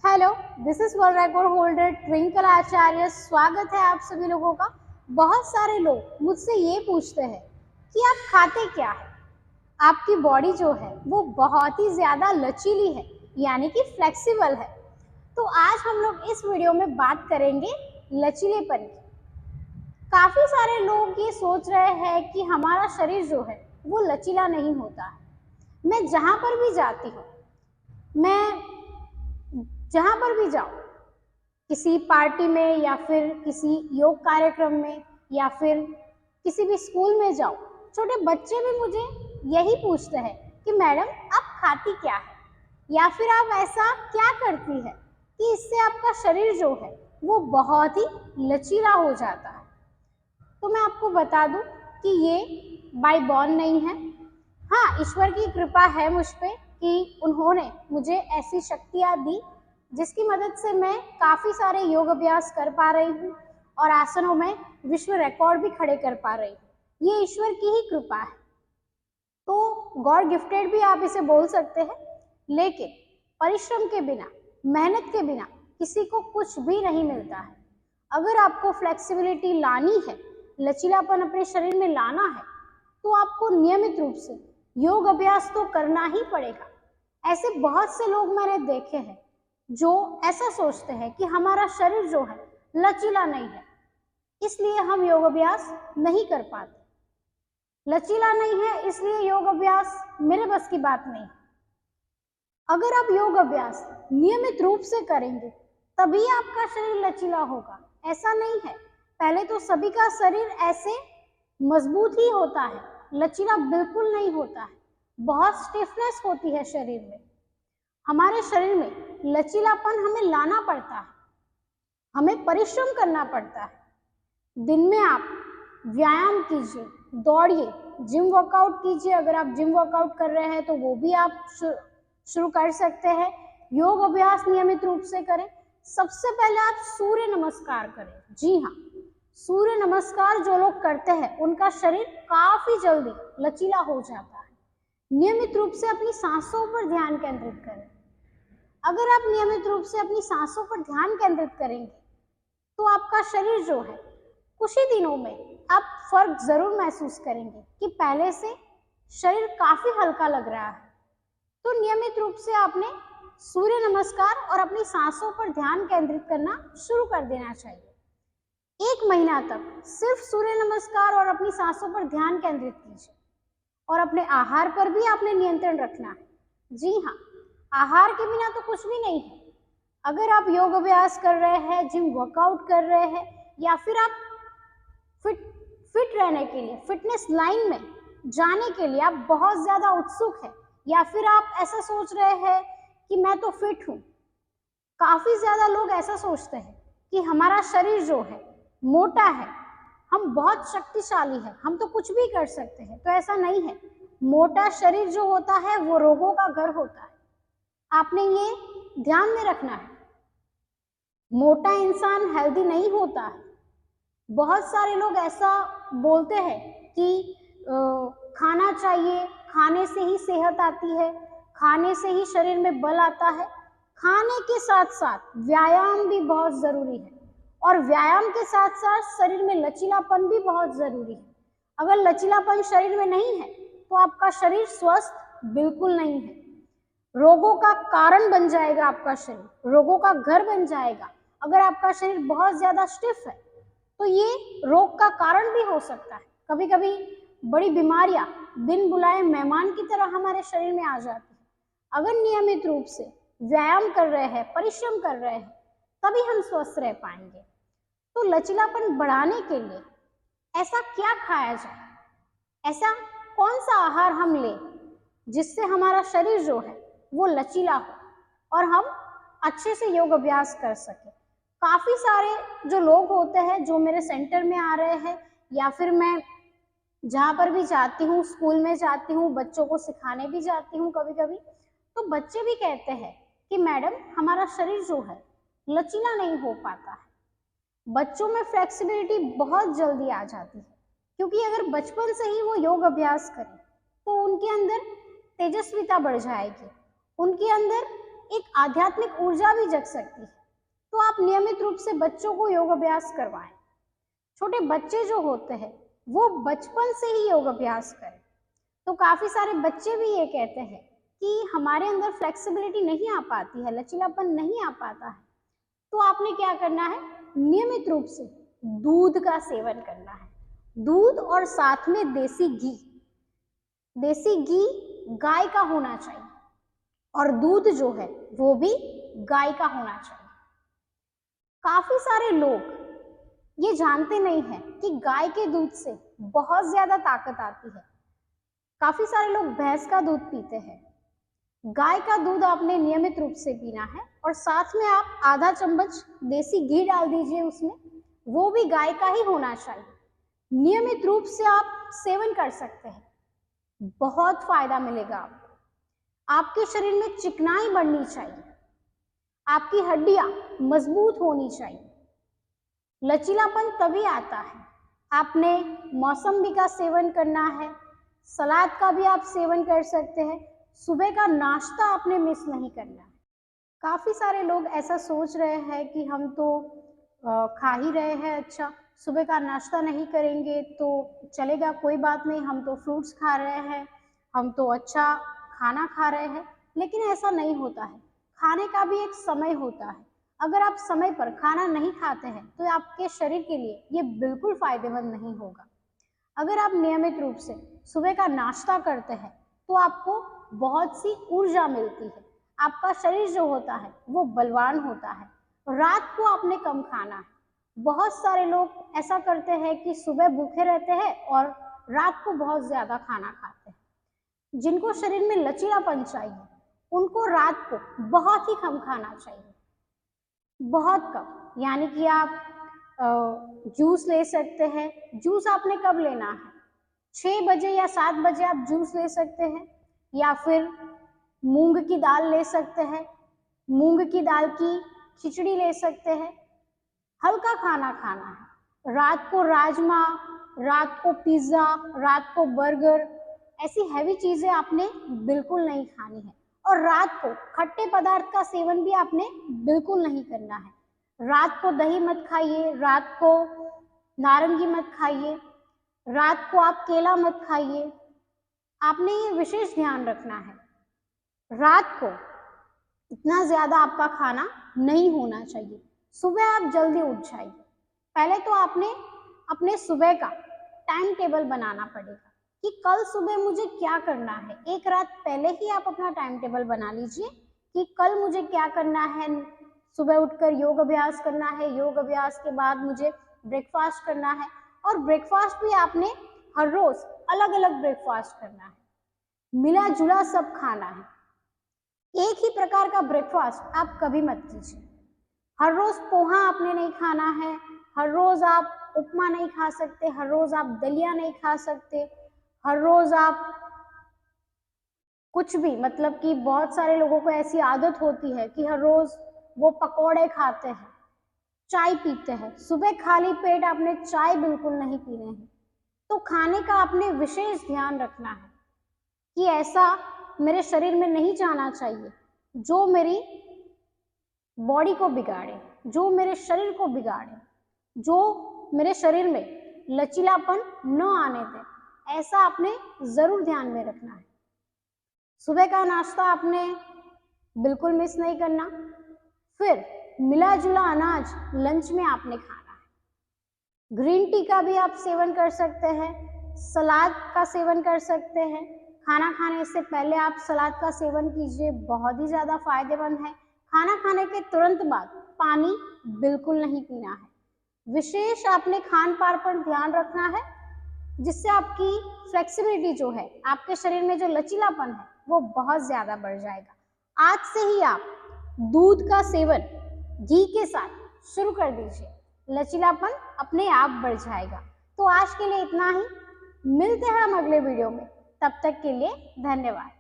Hello, this is world record holder Twinkle Acharya. स्वागत है आप सभी लोगों का। बहुत सारे लोग मुझसे ये पूछते हैं कि आप खाते क्या है। आपकी बॉडी जो है वो बहुत ही ज्यादा लचीली है, यानी कि फ्लेक्सिबल है। तो आज हम लोग इस वीडियो में बात करेंगे लचीलेपन की। काफी सारे लोग ये सोच रहे हैं कि हमारा शरीर जो है वो लचीला नहीं होता है। मैं जहां पर भी जाती हूँ, मैं जहां पर भी जाऊं, किसी पार्टी में या फिर किसी योग कार्यक्रम में या फिर किसी भी स्कूल में जाओ, छोटे बच्चे भी मुझे यही पूछते हैं कि मैडम आप खाती क्या है, या फिर आप ऐसा क्या करती है कि इससे आपका शरीर जो है वो बहुत ही लचीला हो जाता है। तो मैं आपको बता दूं कि ये बाय बॉर्न नहीं है। हाँ, ईश्वर की कृपा है मुझ पे कि उन्होंने मुझे ऐसी शक्तियां दी जिसकी मदद से मैं काफी सारे योग अभ्यास कर पा रही हूँ और आसनों में विश्व रिकॉर्ड भी खड़े कर पा रही हूँ। ये ईश्वर की ही कृपा है। तो गॉड गिफ्टेड भी आप इसे बोल सकते हैं, लेकिन परिश्रम के बिना, मेहनत के बिना किसी को कुछ भी नहीं मिलता है। अगर आपको फ्लेक्सिबिलिटी लानी है, लचीलापन अपने शरीर में लाना है, तो आपको नियमित रूप से योग अभ्यास तो करना ही पड़ेगा। ऐसे बहुत से लोग मैंने देखे हैं जो ऐसा सोचते हैं कि हमारा शरीर जो है लचीला नहीं है, इसलिए हम योग अभ्यास नहीं कर पाते। लचीला नहीं है इसलिए योग अभ्यास मेरे बस की बात नहीं। अगर आप योग अभ्यास नियमित रूप से करेंगे तभी आपका शरीर लचीला होगा। ऐसा नहीं है, पहले तो सभी का शरीर ऐसे मजबूत ही होता है, लचीला बिल्कुल नहीं होता है। बहुत स्टिफनेस होती है शरीर में। हमारे शरीर में लचीलापन हमें लाना पड़ता है, हमें परिश्रम करना पड़ता है। दिन में आप व्यायाम कीजिए, दौड़िए, जिम वर्कआउट कीजिए। अगर आप जिम वर्कआउट कर रहे हैं तो वो भी आप शुरू कर सकते हैं। योग अभ्यास नियमित रूप से करें। सबसे पहले आप सूर्य नमस्कार करें। जी हाँ, सूर्य नमस्कार जो लोग करते हैं उनका शरीर काफी जल्दी लचीला हो जाता है। नियमित रूप से अपनी सांसों पर ध्यान केंद्रित करें। अगर आप नियमित रूप से अपनी सांसों पर ध्यान केंद्रित करेंगे तो आपका शरीर जो है कुछ ही दिनों में आप फर्क जरूर महसूस करेंगे कि पहले से शरीर काफी हल्का लग रहा है। तो नियमित रूप से आपने सूर्य नमस्कार और अपनी सांसों पर ध्यान केंद्रित करना शुरू कर देना चाहिए। 1 महीना तक सिर्फ सूर्य नमस्कार और अपनी सांसों पर ध्यान केंद्रित कीजिए। और अपने आहार पर भी आपने नियंत्रण रखना है। जी हाँ, आहार के बिना तो कुछ भी नहीं है। अगर आप योग अभ्यास कर रहे हैं, जिम वर्कआउट कर रहे हैं, या फिर आप फिट रहने के लिए, फिटनेस लाइन में जाने के लिए आप बहुत ज्यादा उत्सुक है, या फिर आप ऐसा सोच रहे हैं कि मैं तो फिट हूं। काफी ज्यादा लोग ऐसा सोचते हैं कि हमारा शरीर जो है मोटा है, हम बहुत शक्तिशाली है, हम तो कुछ भी कर सकते हैं। तो ऐसा नहीं है। मोटा शरीर जो होता है वो रोगों का घर होता है। आपने ये ध्यान में रखना है। मोटा इंसान हेल्दी नहीं होता है। बहुत सारे लोग ऐसा बोलते हैं कि खाना चाहिए, खाने से ही सेहत आती है, खाने से ही शरीर में बल आता है। खाने के साथ साथ व्यायाम भी बहुत जरूरी है, और व्यायाम के साथ साथ शरीर में लचीलापन भी बहुत जरूरी है। अगर लचीलापन शरीर में नहीं है तो आपका शरीर स्वस्थ बिल्कुल नहीं है। रोगों का कारण बन जाएगा आपका शरीर, रोगों का घर बन जाएगा। अगर आपका शरीर बहुत ज्यादा स्टिफ है तो ये रोग का कारण भी हो सकता है। कभी कभी बड़ी बीमारियां बिन बुलाए मेहमान की तरह हमारे शरीर में आ जाती है। अगर नियमित रूप से व्यायाम कर रहे हैं, परिश्रम कर रहे हैं, तभी हम स्वस्थ रह पाएंगे। तो लचीलापन बढ़ाने के लिए ऐसा क्या खाया जाए, ऐसा कौन सा आहार हम लें जिससे हमारा शरीर जो है वो लचीला हो और हम अच्छे से योग अभ्यास कर सके। काफी सारे जो लोग होते हैं जो मेरे सेंटर में आ रहे हैं, या फिर मैं जहाँ पर भी जाती हूँ, स्कूल में जाती हूँ, बच्चों को सिखाने भी जाती हूँ कभी कभी, तो बच्चे भी कहते हैं कि मैडम हमारा शरीर जो है लचीला नहीं हो पाता है। बच्चों में फ्लेक्सिबिलिटी बहुत जल्दी आ जाती है, क्योंकि अगर बचपन से ही वो योग अभ्यास करें तो उनके अंदर तेजस्विता बढ़ जाएगी, उनके अंदर एक आध्यात्मिक ऊर्जा भी जग सकती है। तो आप नियमित रूप से बच्चों को योग अभ्यास करवाएं। छोटे बच्चे जो होते हैं वो बचपन से ही योग अभ्यास करें। तो काफी सारे बच्चे भी ये कहते हैं कि हमारे अंदर फ्लेक्सिबिलिटी नहीं आ पाती है, लचीलापन नहीं आ पाता है। तो आपने क्या करना है, नियमित रूप से दूध का सेवन करना है। दूध और साथ में देसी घी। देसी घी गाय का होना चाहिए और दूध जो है वो भी गाय का होना चाहिए। काफी सारे लोग ये जानते नहीं हैं कि गाय के दूध से बहुत ज्यादा ताकत आती है। काफी सारे लोग भैंस का दूध पीते हैं। गाय का दूध आपने नियमित रूप से पीना है और साथ में आप आधा चम्मच देसी घी डाल दीजिए उसमें, वो भी गाय का ही होना चाहिए। नियमित रूप से आप सेवन कर सकते हैं, बहुत फायदा मिलेगा आपको। आपके शरीर में चिकनाई बढ़नी चाहिए, आपकी हड्डियां मजबूत होनी चाहिए। लचीलापन तभी आता है, आपने मौसम्बी का सेवन करना है, सलाद का भी आप सेवन कर सकते हैं। सुबह का नाश्ता आपने मिस नहीं करना है। काफी सारे लोग ऐसा सोच रहे हैं कि हम तो खा ही रहे हैं, अच्छा सुबह का नाश्ता नहीं करेंगे तो चलेगा, कोई बात नहीं, हम तो फ्रूट्स खा रहे हैं, हम तो अच्छा खाना खा रहे हैं। लेकिन ऐसा नहीं होता है, खाने का भी एक समय होता है। अगर आप समय पर खाना नहीं खाते हैं तो आपके शरीर के लिए ये बिल्कुल फायदेमंद नहीं होगा। अगर आप नियमित रूप से सुबह का नाश्ता करते हैं तो आपको बहुत सी ऊर्जा मिलती है, आपका शरीर जो होता है वो बलवान होता है। रात को आपने कम खाना है। बहुत सारे लोग ऐसा करते हैं कि सुबह भूखे रहते हैं और रात को बहुत ज्यादा खाना खाते हैं। जिनको शरीर में लचीलापन चाहिए उनको रात को बहुत ही कम खाना चाहिए, बहुत कम। यानी कि आप जूस ले सकते हैं। जूस आपने कब लेना है, 6 बजे या 7 बजे आप जूस ले सकते हैं, या फिर मूंग की दाल ले सकते हैं, मूंग की दाल की खिचड़ी ले सकते हैं। हल्का खाना खाना है। रात को राजमा, रात को पिज्जा, रात को बर्गर, ऐसी हैवी चीजें आपने बिल्कुल नहीं खानी है। और रात को खट्टे पदार्थ का सेवन भी आपने बिल्कुल नहीं करना है। रात को दही मत खाइए, रात को नारंगी मत खाइए, रात को आप केला मत खाइए। आपने ये विशेष ध्यान रखना है। रात को इतना ज्यादा आपका खाना नहीं होना चाहिए। सुबह आप जल्दी उठ जाइए। पहले तो आपने अपने सुबह का टाइम टेबल बनाना पड़ेगा कि कल सुबह मुझे क्या करना है। एक रात पहले ही आप अपना टाइम टेबल बना लीजिए कि कल मुझे क्या करना है। सुबह उठकर योग अभ्यास करना है, योग अभ्यास के बाद मुझे ब्रेकफास्ट करना है, और ब्रेकफास्ट भी आपने हर रोज अलग अलग ब्रेकफास्ट करना है, मिला जुला सब खाना है। एक ही प्रकार का ब्रेकफास्ट आप कभी मत कीजिए। हर रोज पोहा आपने नहीं खाना है, हर रोज आप उपमा नहीं खा सकते, हर रोज आप दलिया नहीं खा सकते, हर रोज आप कुछ भी, मतलब कि बहुत सारे लोगों को ऐसी आदत होती है कि हर रोज वो पकोड़े खाते हैं, चाय पीते हैं। सुबह खाली पेट आपने चाय बिल्कुल नहीं पीने हैं। तो खाने का आपने विशेष ध्यान रखना है कि ऐसा मेरे शरीर में नहीं जाना चाहिए जो मेरी बॉडी को बिगाड़े, जो मेरे शरीर को बिगाड़े, जो मेरे शरीर में लचीलापन न आने दे। ऐसा आपने जरूर ध्यान में रखना है। सुबह का नाश्ता आपने बिल्कुल मिस नहीं करना। फिर मिला जुला अनाज लंच में आपने खाना है। ग्रीन टी का भी आप सेवन कर सकते हैं, सलाद का सेवन कर सकते हैं। खाना खाने से पहले आप सलाद का सेवन कीजिए, बहुत ही ज्यादा फायदेमंद है। खाना खाने के तुरंत बाद पानी बिल्कुल नहीं पीना है। विशेष आपने खान पान पर ध्यान रखना है जिससे आपकी फ्लेक्सिबिलिटी जो है, आपके शरीर में जो लचीलापन है वो बहुत ज्यादा बढ़ जाएगा। आज से ही आप दूध का सेवन घी के साथ शुरू कर दीजिए, लचीलापन अपने आप बढ़ जाएगा। तो आज के लिए इतना ही, मिलते हैं हम अगले वीडियो में। तब तक के लिए धन्यवाद।